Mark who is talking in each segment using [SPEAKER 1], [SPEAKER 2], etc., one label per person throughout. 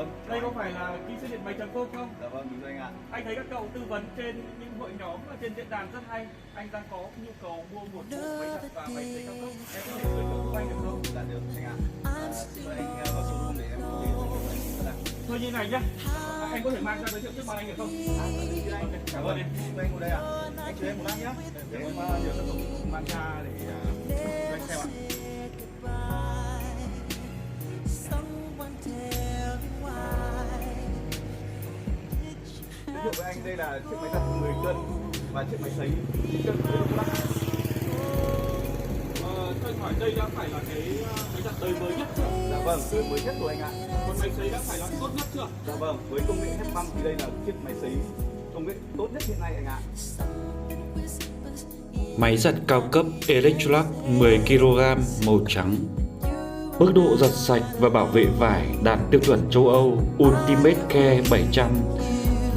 [SPEAKER 1] vâng.
[SPEAKER 2] Đây có phải là kỹ sư điện máy .com không?
[SPEAKER 1] Dạ vâng, đúng rồi anh ạ.
[SPEAKER 2] Anh thấy các cậu tư vấn trên những hội nhóm và trên diễn đàn rất hay. Anh đang có nhu cầu mua một bộ máy giặt và máy sấy cao cấp. Em có thể giới thiệu giúp anh được không?
[SPEAKER 1] Dạ được anh ạ. Xin mời anh vào showroom để em có thể giới thiệu anh tất cả.
[SPEAKER 2] Thôi như này nhá, anh có thể mang ra giới thiệu trước mặt anh được không?
[SPEAKER 1] Thưa anh,
[SPEAKER 2] Cảm ơn em.
[SPEAKER 1] mời anh ngồi đây ạ. Anh chờ em một lát nhé. Để em nhờ các tổng mang ra để cho anh xem ạ. Giới thiệu với anh đây là chiếc máy giặt 10 cân và chiếc máy sấy cân với lắc lắc.
[SPEAKER 2] Cho anh hỏi đây đã phải là cái máy giặt đời mới nhất chưa?
[SPEAKER 1] Dạ vâng, đời mới nhất rồi anh ạ.
[SPEAKER 2] Còn máy sấy đã phải là tốt nhất chưa?
[SPEAKER 1] Dạ vâng, với công nghệ heat pump thì đây là chiếc máy sấy công nghệ tốt nhất hiện nay anh ạ.
[SPEAKER 3] Máy giặt cao cấp Electrolux 10kg màu trắng. Mức độ giặt sạch và bảo vệ vải đạt tiêu chuẩn châu Âu Ultimate Care 700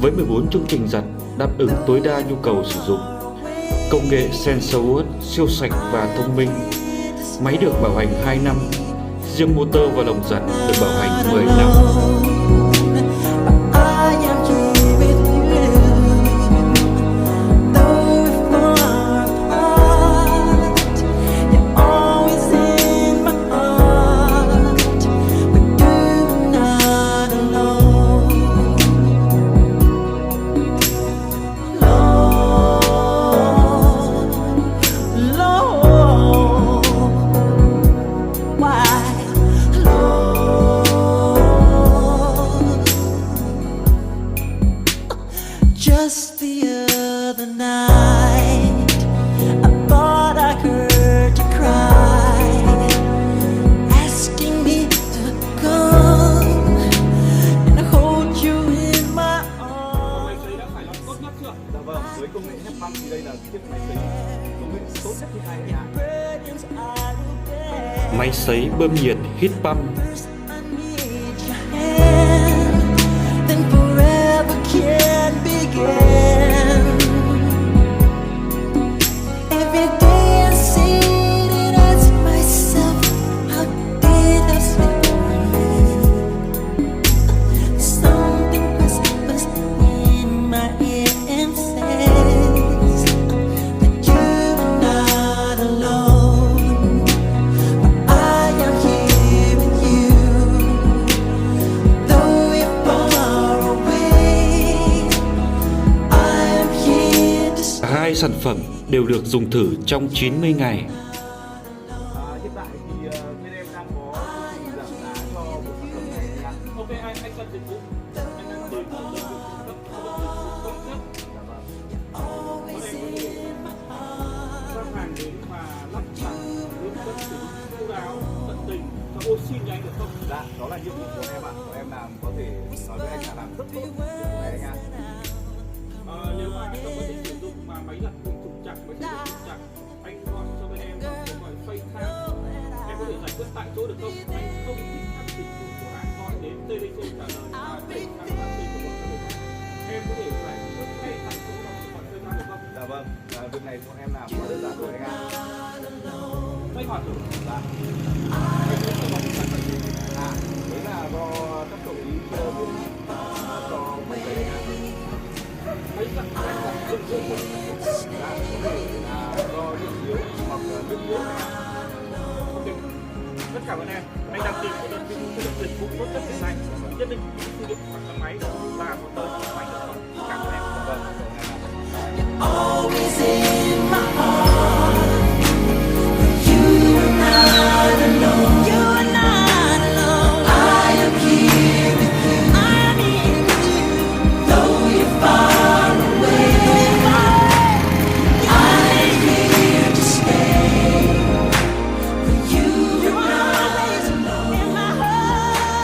[SPEAKER 3] với 14 chương trình giặt đáp ứng tối đa nhu cầu sử dụng. Công nghệ SensorWorks siêu sạch và thông minh. Máy được bảo hành 2 năm. Riêng motor và lồng giặt được bảo hành 10 năm.
[SPEAKER 4] Just the other night, I thought I heard you cry, asking me to come and hold you in my
[SPEAKER 2] Còn máy
[SPEAKER 4] arms.
[SPEAKER 2] sấy đã phải là tốt nhất chưa?
[SPEAKER 1] Dạ vâng, với công nghệ heat pump thì đây là chiếc máy sấy công nghệ tốt nhất hiện nay anh ạ.
[SPEAKER 4] Burdens I will bear.
[SPEAKER 3] Máy sấy bơm nhiệt Heat Pump.
[SPEAKER 4] First I need your hand, then forever can begin. Every day I see it and ask myself, how did I slip away? Something whispers in my ear and says that you're not alone. I am here with you, though you're far away. I am here to stay.
[SPEAKER 3] Hai sản phẩm đều được dùng thử trong 90 ngày.
[SPEAKER 1] Hiện tại thì bên em đang có chương trình giảm giá cho bộ sản phẩm này anh ạ.
[SPEAKER 2] Ok anh cần dịch vụ. Anh đang mời đơn vị cung cấp tốt nhất.
[SPEAKER 1] Dạ vâng.
[SPEAKER 2] Bọn em có thể giao hàng đến và lắp đặt hướng dẫn sử dụng chu đáo, tận tình và oxy như anh được không?
[SPEAKER 1] Dạ, đó là nhiệm vụ của em ạ. Của em làm có thể nói với anh là làm rất tốt nhiệm vụ này anh ạ.
[SPEAKER 2] Nếu mà anh không có thể sử dụng mà máy giặt bị trục trặc, máy sấy bị trục trặc, anh gọi cho bên em hoặc gọi FaceTime, em có thể giải quyết tại chỗ được không? Anh không thích các dịch vụ của hãng gọi đến telephone trả lời và đẩy sang phát sinh của bọn em. Em có thể giải quyết ngay tại chỗ trong một khoảng thời gian được không?
[SPEAKER 1] Dạ vâng, việc này bọn em làm quá đơn giản rồi anh ạ.
[SPEAKER 2] Anh hỏi thử.
[SPEAKER 1] Dạ.
[SPEAKER 2] Anh có thểบอกsản phẩm gì?
[SPEAKER 1] Đấy là do các cậu ý chưa biết cho mấy cái anh ạ.
[SPEAKER 2] Máy giặt anh giặt dụng dụng của
[SPEAKER 1] Dạ, có thể là do điện yếu hoặc là nước yếu anh ạ.
[SPEAKER 2] ok. Rất cảm ơn em. Anh đang tìm một đơn vị chất lượng dịch vụ tốt nhất hiện nay. Nhất định sử dụng khoảng máy và một đơn vị máy